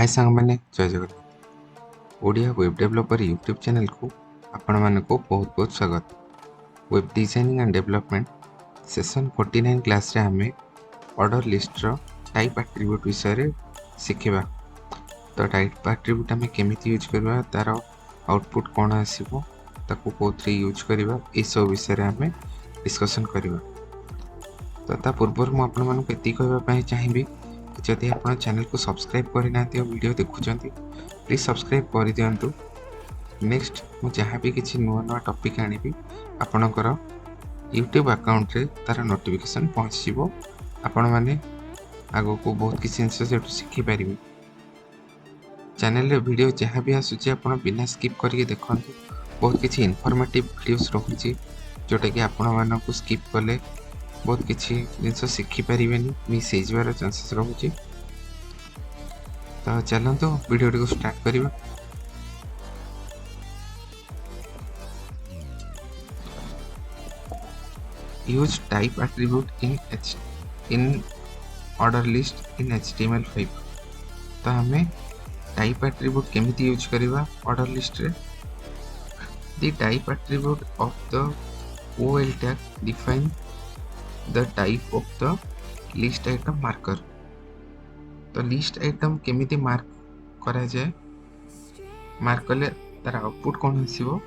हाय सांग मैंने जय Jagannath Odia web developer YouTube channel को आपण मानक बहुत बहुत स्वागत। Web designing and development session 49 class रे हमें ऑर्डर लिस्ट रो टाइप एट्रिब्यूट विषय रे शिखिबा। तो टाइप एट्रिब्यूट हमें केमिति यूज करबा, तार आउटपुट कोन आसीबो, ताको कोथरे यूज करबा, ए सब विषय रे हमें डिस्कशन करबा। तो ता पूर्व मु आपण मानक एति कहबा पई चाहिबी, जदि आप चैनल को सब्सक्राइब करना वीडियो देखुंत प्लीज सब्सक्राइब कर दिंतु। नेक्स्ट मु जहाँ भी किसी नुआ नुआ टॉपिक आनिबी आपणकर यूट्यूब अकाउंट रे तार नोटिफिकेशन पहुँच जाव। आपण माने आगो को बहुत किसी जिनस से शिखि पारिबे। चैनल रे वीडियो जहाँ भी आसुची आपण बिना स्किप करके देखंतु। बहुत किसी इनफॉर्मेटिव वीडियोस रहुची जोटा कि आपण मानक स्किप कले बहुत किसी जिनस शिखि पारिबेनी, मिस हो जवार चांसेस रहुची। तो चलते वीडियो को स्टार्ट करिबा। Use type attribute in order list in HTML5। तो हमें टाइप एट्रिब्यूट केमिति यूज करिबा ऑर्डर लिस्ट रे। The type attribute of the OL tag define the type of the list item marker. तो लिस्ट आइटम केमिति mark करा जाए, mark कले तार आउटपुट कौन आसीबो,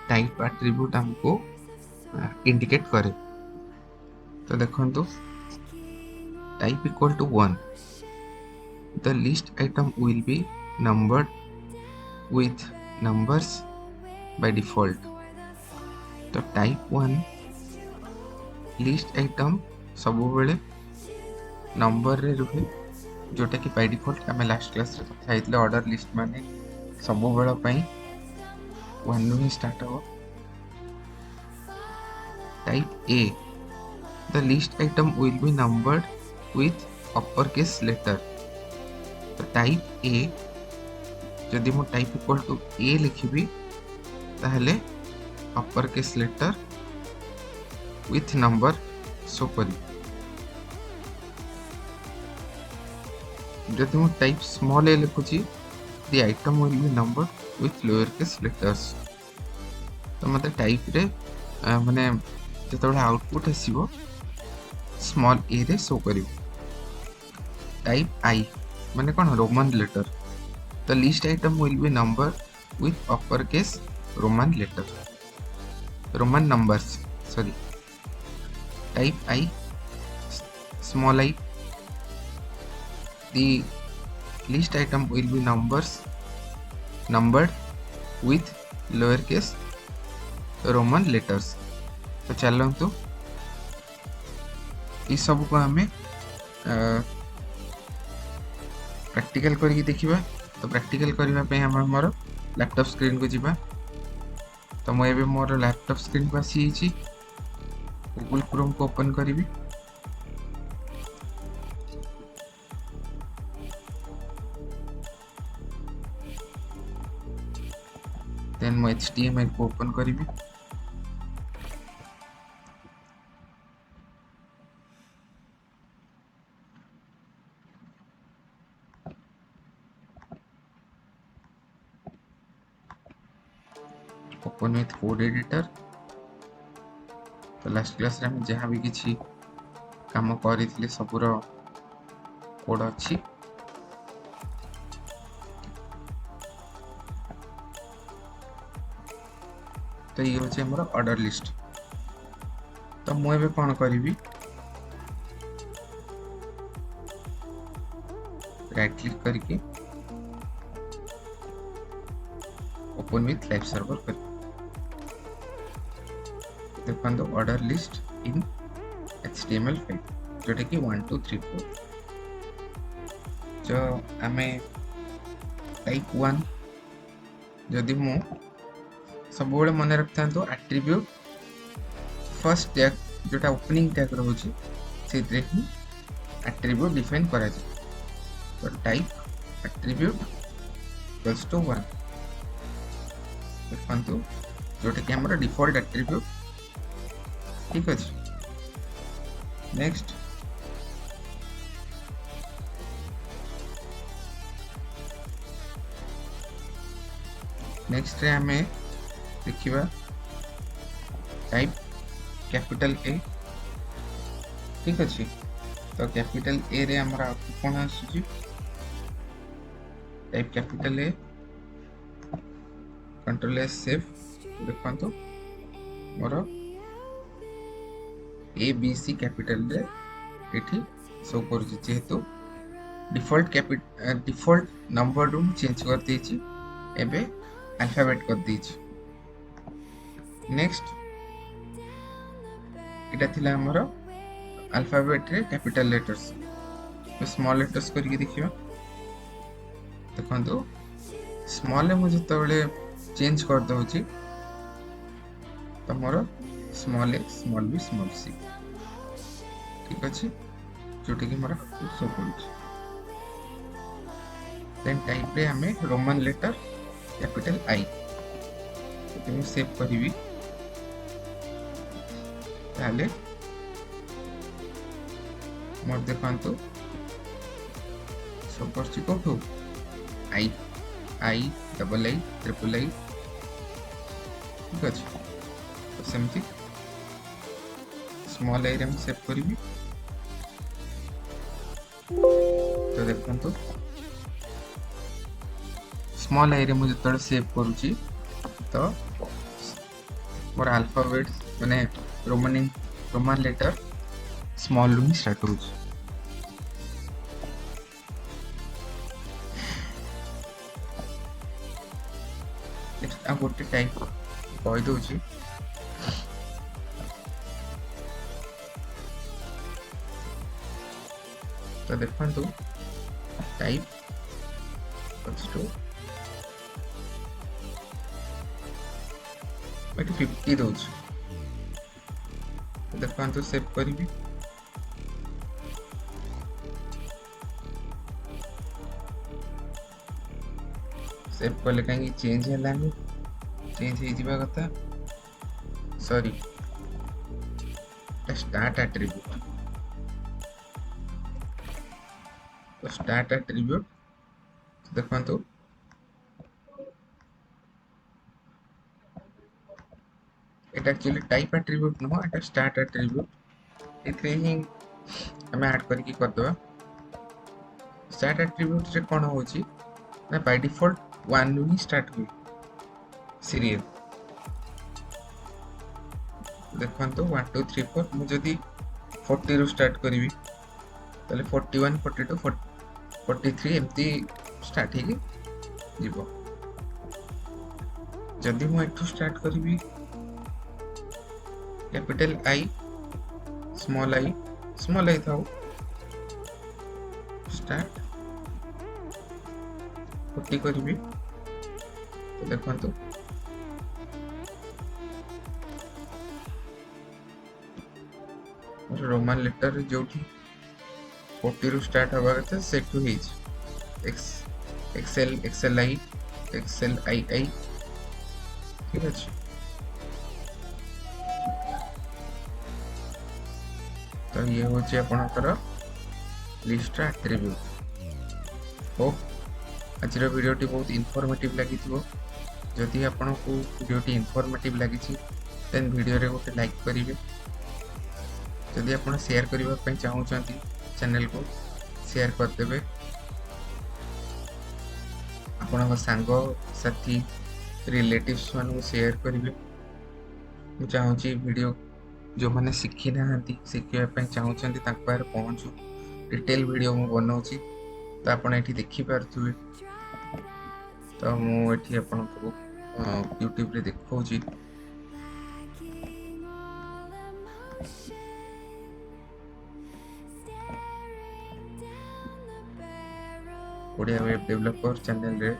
टाइप एट्रिब्यूट हमको इंडिकेट करे। तो देखंतु type equal to 1, the list item will be numbered with numbers by default. तो टाइप 1 लिस्ट आइटम सब बेले नंबर रे रुहे, जोटा कि बाय डिफॉल्ट आम लास्ट क्लास रे कथा हेतले ऑर्डर लिस्ट माने सब बेला पई 1 नु ही स्टार्ट हो। Type A, the list item will be numbered with upper case letter. तो टाइप ए जदि मो टाइप इक्वल टू ए लिखिबी ताहले upper case letter with number show करी। जदि मो टाइप स्मॉल ए लिखुची the item will be numbered with lower case letters. तो मते टाइप रे माने जेतबे आउटपुट आसीबो स्मॉल ए रे शो करिवो। टाइप आई माने कोन Roman letter. The list item will be number with upper case Roman letter, Roman numbers sorry. Type I small I, the list item will be numbered with lowercase roman letters। तो चलतु ये सब को हमें practical करके देखिबा। तो practical करबा पे हम हमर लैपटॉप स्क्रीन को जिबा। तो मैं एबे मोर लैपटॉप स्क्रीन को आसी छी, गूगल क्रोम को ओपन करिवि। देन मैं HTML को ओपन करिवि। Open with code editor. तो लास्ट क्लास रे हम जहाँ भी किसी काम करिथिले सबुर कोड अछि। तो ये होचे हमर ऑर्डर लिस्ट। तो मु एबे कोन करिवि, राइट क्लिक करके ओपन विथ लाइव सर्वर कर देखो ऑर्डर लिस्ट इन HTML5 जोटा कि 1 2 3 4। जो आमे टाइप 1 जदि मु सब बड़े मन रखता तो एट्रिब्यूट फर्स्ट टैग जोटा ओपनिंग टैग रोचे से ही एट्रिब्यूट डिफाइन करा जाए। तो टाइप एट्रिब्यूट इक्वल्स टू 1 देखंतु जोटा कि हमर डिफॉल्ट एट्रिब्यूट। ठीक अछि। नेक्स्ट नेक्स्ट रे आमे देखिबा टाइप कैपिटल ए। ठीक अछि, तो कैपिटल ए रे हमरा कोन आसुची type capital A, control S save. देखंतु मोर ए बी सी कैपिटल रे एठी शो करूची, जेहेतु डिफॉल्ट नंबर रू चेंज कर दीची, एबे अल्फाबेट कर दीची। नेक्स्ट इटा थिला हमर अल्फाबेट रे कैपिटल लेटर्स, तो स्मॉल लेटर्स करके देखियो। देखंतु स्मॉल रे मुझे तबले चेंज कर दउची, तो मोर स्मॉल ए स्मॉल बी स्मॉल सी। ठीक अछि, जोटी कि मोर शो करूची। देन टाइप रे हमें रोमन लेटर कैपिटल आई, तो मैं सेव करिवि। ताले मोर देखंतु शो करची कोठु आई I double I triple I. ठीक अछि, तो सेमती स्मॉल आई रे मैं सेव करिवि। तो देखंतु स्मॉल आई रे मुझे तोड़ सेव करूची, तो मोर अल्फाबेट माने रोमन लेटर स्मॉल रू स्टार्ट करूची। नेक्स्ट आ गोटे टाइप कहि दउची, तो देखंतु टाइप टू 50 दउची। देखंतु सेव करिवि। सेव कले कहीं चेंज हेलानी, चेंज हे जिबा कथा, सॉरी स्टार्ट एट्रीब्यूट। तो स्टार्ट एट्रीब्यूट देखंतु एटा एक्चुअली टाइप एट्रीब्यूट नो, एटा स्टार्ट एट्रीब्यूट। इथे ही हमें ऐड करके कर दवा। स्टार्ट एट्रीब्यूट रे कोन होची ना, बाय डिफॉल्ट 1 रू ही स्टार्ट हुई सीरियल। देखंतु 1 2 3 4 मु जदी 40 रू स्टार्ट करिवि, तले 41 42 43 एमती स्टार्ट हेगी जीवो। जदी मु एठू स्टार्ट करिवि कैपिटल आई स्मॉल आई थाउ स्टार्ट 40 करिवि, तो देखंतु रोमन लेटर जोठी 40 रू स्टार्ट हवा कथा सेटू हेज एक्सेल आई। ठीक अछि, तो ये होची आपनकर लिस्ट एट्रीब्यूट। हो आज वीडियो टी बहुत इनफॉर्मेटिव लगी थो। जदि आपन को वीडियो टी इनफॉर्मेटिव लगी छी देन वीडियो रे गोटे लाइक करिवे। जदि आपन शेयर करबा पई चाहउचंती चैनल को शेयर कर देबे। आपन संग साथी रिलेटिव्स मान को शेयर करिवे। मु चाहूची वीडियो जो माने शिखी नाहंती शिखिया पई चाहउचंती ताक पार पहुंचू डिटेल वीडियो मु बनाउची, तो आपन एठी देखि पारथुवे। तो मु एठी आपन को YouTube रे देखौची। ओडिया वेब डेवलपर चैनल रे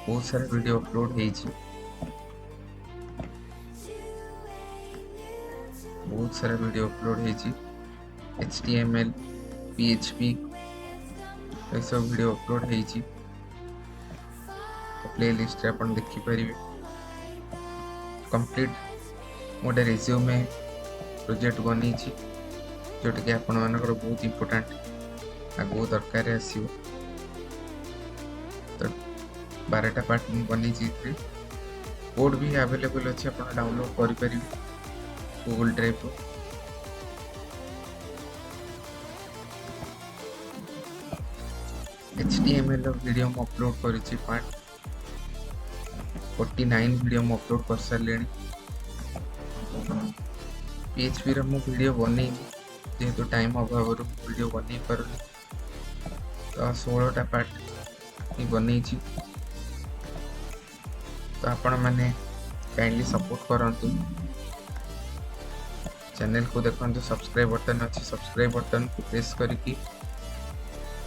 बहुत सारा वीडियो अपलोड हेची, बहुत सारा वीडियो अपलोड हेची। HTML PHP ए सब वीडियो अपलोड हेची, प्लेलिस्ट रे अपन देखि परिबे। कंप्लीट मोटे रिज्यूमे प्रोजेक्ट बनी छी, जोट के अपन मानकर बहुत इंपोर्टेंट आगो दरकार आसीबो। तो 12टा पार्ट मु बनी कोड भी अवेलेबल अच्छे आप डाउनलोड करें गूगल ड्राइव HTML वीडियो में अपलोड करी पार्ट 49 वीडियो में अपलोड कर सारे PHP मु वीडियो बन जेहेतु टाइम अभाव वीडियो बन पार तो 16टा पार्ट बन तो आपण मैंने काइंडली सपोर्ट करंतु चैनल को देखो सब्सक्राइब बटन अच्छे सब्सक्राइब बटन को प्रेस करके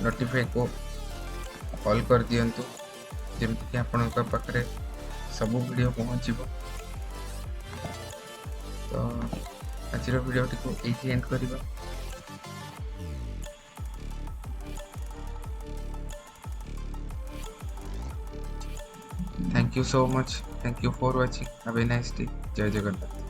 नोटिफाई को कॉल कर दियंतु जेमति कि आपण पाखे सब वीडियो पहुँच तो आज वीडियो को ये एंड करवा Thank you so much. Thank you for watching. Have a nice day. Jai Jagannath.